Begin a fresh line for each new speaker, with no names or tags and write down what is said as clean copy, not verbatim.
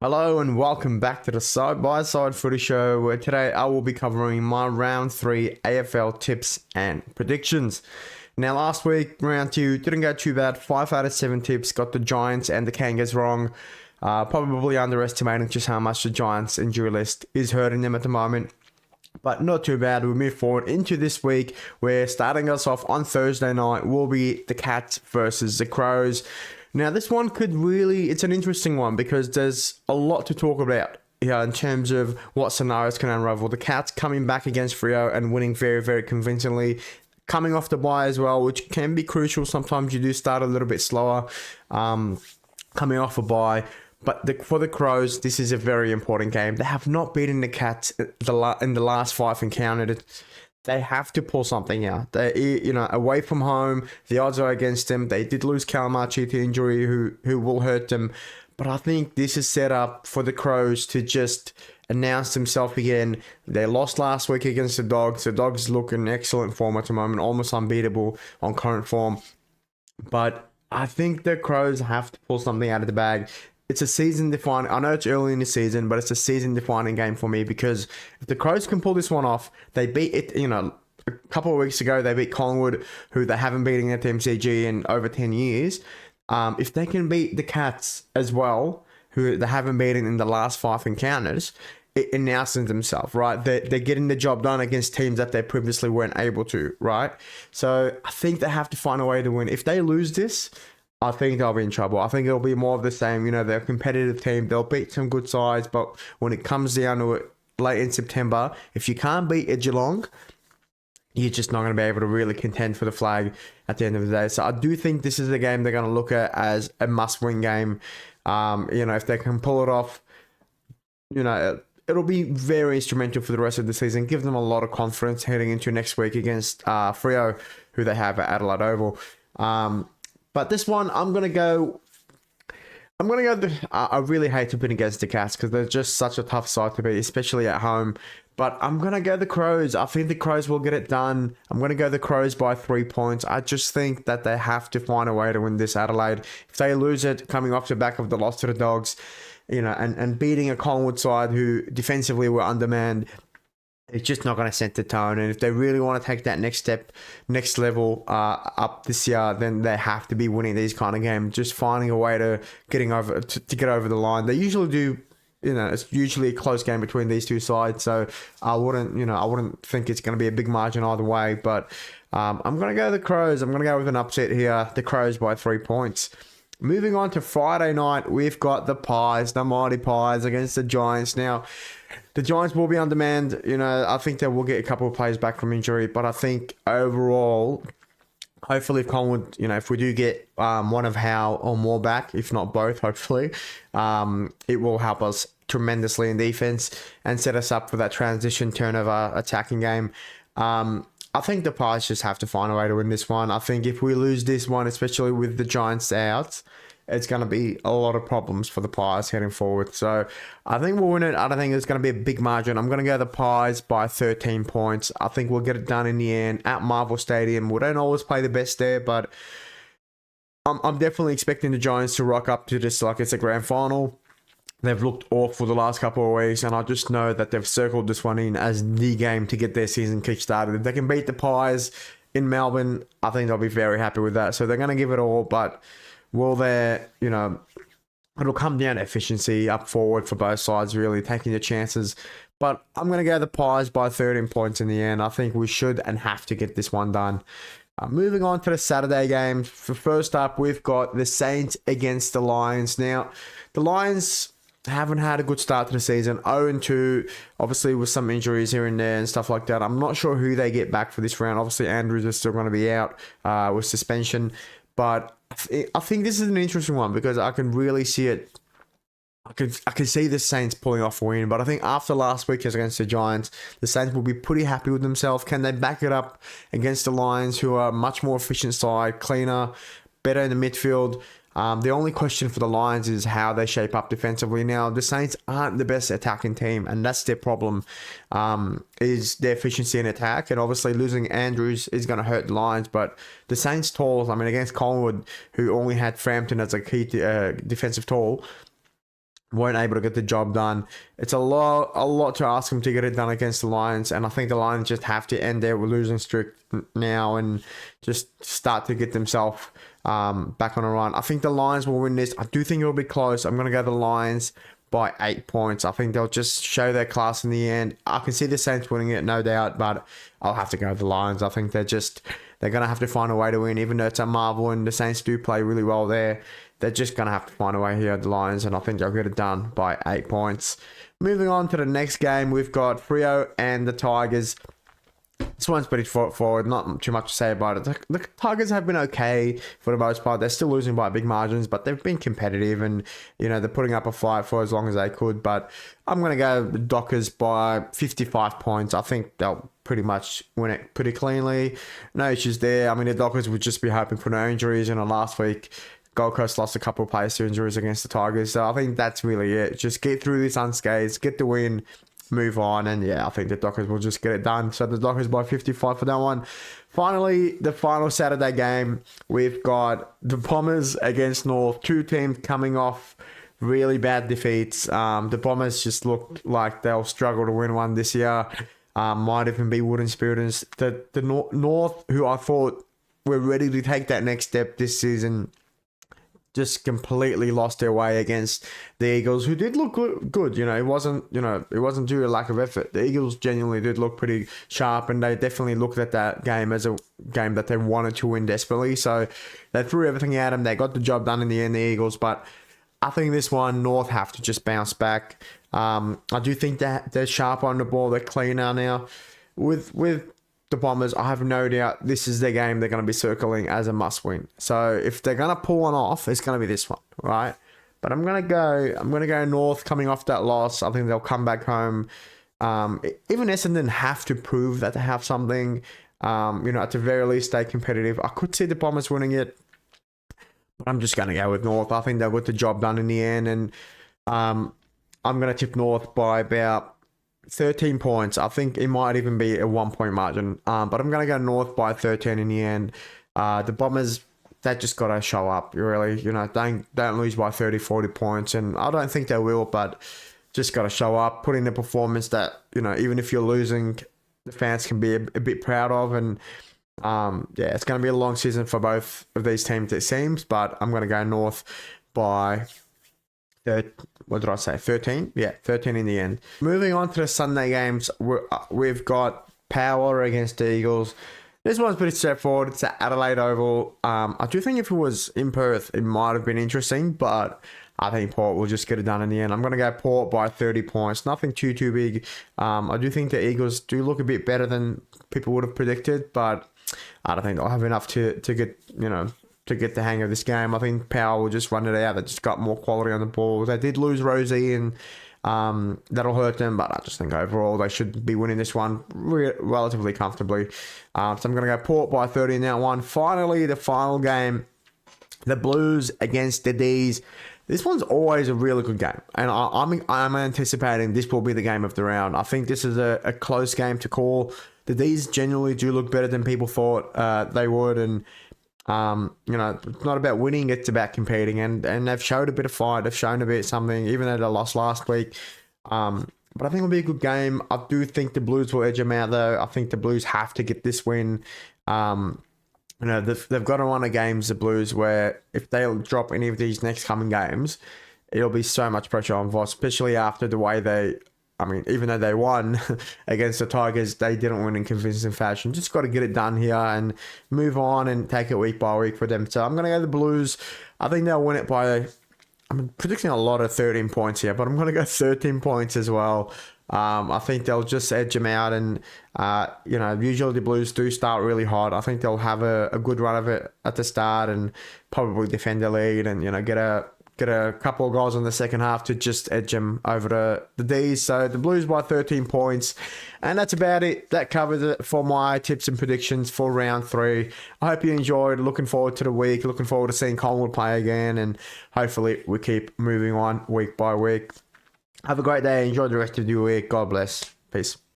Hello and welcome back to the Side by Side Footy Show, where today I will be covering my round 3 AFL tips and predictions. Now, last week, round 2 didn't go too bad. 5 out of 7 tips got the Giants and the Kangas wrong. Probably underestimating just how much the Giants injury list is hurting them at the moment. But not too bad. We'll move forward into this week, where starting us off on Thursday night will be the Cats versus the Crows. Now, this one it's an interesting one because there's a lot to talk about here in terms of what scenarios can unravel. The Cats coming back against Freo and winning very, very convincingly. Coming off the bye as well, which can be crucial. Sometimes you do start a little bit slower coming off a bye. But for the Crows, this is a very important game. They have not beaten the Cats in the last 5 encountered. They have to pull something out. Away from home, the odds are against them. They did lose Calamachi to injury, who will hurt them. But I think this is set up for the Crows to just announce themselves again. They lost last week against the Dogs. The Dogs look in excellent form at the moment, almost unbeatable on current form. But I think the Crows have to pull something out of the bag. It's a season-defining. I know it's early in the season, but it's a season-defining game for me because if the Crows can pull this one off, they beat it. A couple of weeks ago they beat Collingwood, who they haven't beaten at the MCG in over 10 years. If they can beat the Cats as well, who they haven't beaten in the last 5 encounters, it announces themselves, right? They're getting the job done against teams that they previously weren't able to, right? So I think they have to find a way to win. If they lose this, I think they'll be in trouble. I think it'll be more of the same. They're a competitive team. They'll beat some good sides, but when it comes down to it late in September, if you can't beat a Geelong, you're just not going to be able to really contend for the flag at the end of the day. So I do think this is a game they're going to look at as a must-win game. If they can pull it off, it'll be very instrumental for the rest of the season. Give them a lot of confidence heading into next week against Freo, who they have at Adelaide Oval. But this one, I'm going to go. I really hate to bet against the Cats because they're just such a tough side to beat, especially at home. But I'm going to go the Crows. I think the Crows will get it done. I'm going to go the Crows by 3 points. I just think that they have to find a way to win this Adelaide. If they lose it, coming off the back of the loss to the Dogs, and beating a Collingwood side who defensively were undermanned, it's just not going to set the tone. And if they really want to take that next level up this year, then they have to be winning these kind of games. Just finding a way to get over the line. They usually do. It's usually a close game between these two sides. So I wouldn't think it's going to be a big margin either way. But I'm going to go the Crows. I'm going to go with an upset here. The Crows by 3 points. Moving on to Friday night, we've got the Pies, the Mighty Pies against the Giants. Now, the Giants will be undermanned. I think they will get a couple of players back from injury, but I think overall, hopefully, if Collingwood, if we do get one of Howe or more back, if not both, hopefully, it will help us tremendously in defense and set us up for that transition turnover attacking game. I think the Pies just have to find a way to win this one. I think if we lose this one, especially with the Giants out, it's going to be a lot of problems for the Pies heading forward. So I think we'll win it. I don't think it's going to be a big margin. I'm going to go the Pies by 13 points. I think we'll get it done in the end at Marvel Stadium. We don't always play the best there, but I'm definitely expecting the Giants to rock up to this like it's a grand final. They've looked awful the last couple of weeks, and I just know that they've circled this one in as the game to get their season kick-started. If they can beat the Pies in Melbourne, I think they'll be very happy with that. So they're going to give it all, but will there, it'll come down to efficiency up forward for both sides, really taking the chances. But I'm going to go the Pies by 13 points in the end. I think we should and have to get this one done. Moving on to the Saturday games. For first up, we've got the Saints against the Lions. Now, the Lions haven't had a good start to the season. 0-2, obviously with some injuries here and there and stuff like that. I'm not sure who they get back for this round. Obviously, Andrews is still going to be out with suspension. But I think this is an interesting one because I can really see it. I can see the Saints pulling off a win, but I think after last week against the Giants, the Saints will be pretty happy with themselves. Can they back it up against the Lions, who are a much more efficient side, cleaner, better in the midfield? The only question for the Lions is how they shape up defensively. Now, the Saints aren't the best attacking team, and that's their problem, is their efficiency in attack. And obviously, losing Andrews is going to hurt the Lions. But the Saints' tools, against Collingwood, who only had Frampton as a key defensive tool, weren't able to get the job done. It's a lot to ask them to get it done against the Lions, and I think the Lions just have to end their losing streak now and just start to get themselves back on a run. I think the Lions will win this. I do think it'll be close. I'm going to go the Lions by 8 points. I think they'll just show their class in the end. I can see the Saints winning it, no doubt, but I'll have to go with the Lions. I think they're going to have to find a way to win, even though it's at Marvel and the Saints do play really well there. They're just going to have to find a way here at the Lions, and I think they'll get it done by 8 points. Moving on to the next game, we've got Freo and the Tigers. This one's pretty forward, not too much to say about it. The Tigers have been okay for the most part. They're still losing by big margins, but they've been competitive and, they're putting up a fight for as long as they could. But I'm going to go the Dockers by 55 points. I think they'll pretty much win it pretty cleanly. No issues there. I mean, the Dockers would just be hoping for no injuries. Last week, Gold Coast lost a couple of players to injuries against the Tigers. So I think that's really it. Just get through this unscathed, get the win, move on, and yeah, I think the Dockers will just get it done. So the Dockers by 55 for that one. Finally, the final Saturday game, we've got the Bombers against North. Two teams coming off really bad defeats. The Bombers just look like they'll struggle to win one this year. Might even be wooden spoons. The North, who I thought were ready to take that next step this season, just completely lost their way against the Eagles, who did look good. It wasn't due to lack of effort. The Eagles genuinely did look pretty sharp, and they definitely looked at that game as a game that they wanted to win desperately. So they threw everything at them. They got the job done in the end, the Eagles. But I think this one, North have to just bounce back. I do think that they're sharp on the ball. They're cleaner now. With the Bombers, I have no doubt this is their game they're going to be circling as a must-win. So if they're going to pull one off, it's going to be this one, right? But I'm going to go North coming off that loss. I think they'll come back home. Even Essendon have to prove that they have something. At the very least, stay competitive. I could see the Bombers winning it, but I'm just going to go with North. I think they'll get the job done in the end, and I'm going to tip North by about 13 points. I think it might even be a 1 point margin. But I'm going to go North by 13 in the end. The Bombers, they just got to show up, really. Don't lose by 30, 40 points. And I don't think they will, but just got to show up, put in a performance that, even if you're losing, the fans can be a bit proud of. And it's going to be a long season for both of these teams, it seems. But I'm going to go North by 13? Yeah, 13 in the end. Moving on to the Sunday games, we've got Power against the Eagles. This one's pretty straightforward. It's at Adelaide Oval. I do think if it was in Perth, it might have been interesting, but I think Port will just get it done in the end. I'm going to go Port by 30 points. Nothing too big. I do think the Eagles do look a bit better than people would have predicted, but I don't think they'll have enough to get, to get the hang of this game. I think Power will just run it out. They just got more quality on the ball. They did lose Rosie, and that'll hurt them, but I just think overall they should be winning this one relatively comfortably. So I'm going to go Port by 30 in that one. Finally, the final game, the Blues against the D's. This one's always a really good game, and I'm anticipating this will be the game of the round. I think this is a close game to call. The D's generally do look better than people thought they would, and it's not about winning, it's about competing, and they've showed a bit of fight, they've shown a bit of something, even though they lost last week. But I think it'll be a good game. I do think the Blues will edge them out, though. I think the Blues have to get this win. They've got to run a games, the Blues, where if they drop any of these next coming games, it'll be so much pressure on Voss, especially after the way even though they won against the Tigers, they didn't win in convincing fashion. Just got to get it done here and move on and take it week by week for them. So I'm going to go the Blues. I think they'll win it by, I'm predicting a lot of 13 points here, but I'm going to go 13 points as well. I think they'll just edge them out, and usually the Blues do start really hot. I think they'll have a good run of it at the start and probably defend the lead and get a couple of goals in the second half to just edge them over the D's. So the Blues by 13 points. And that's about it. That covers it for my tips and predictions for round 3. I hope you enjoyed. Looking forward to the week. Looking forward to seeing Collingwood play again. And hopefully we keep moving on week by week. Have a great day. Enjoy the rest of your week. God bless. Peace.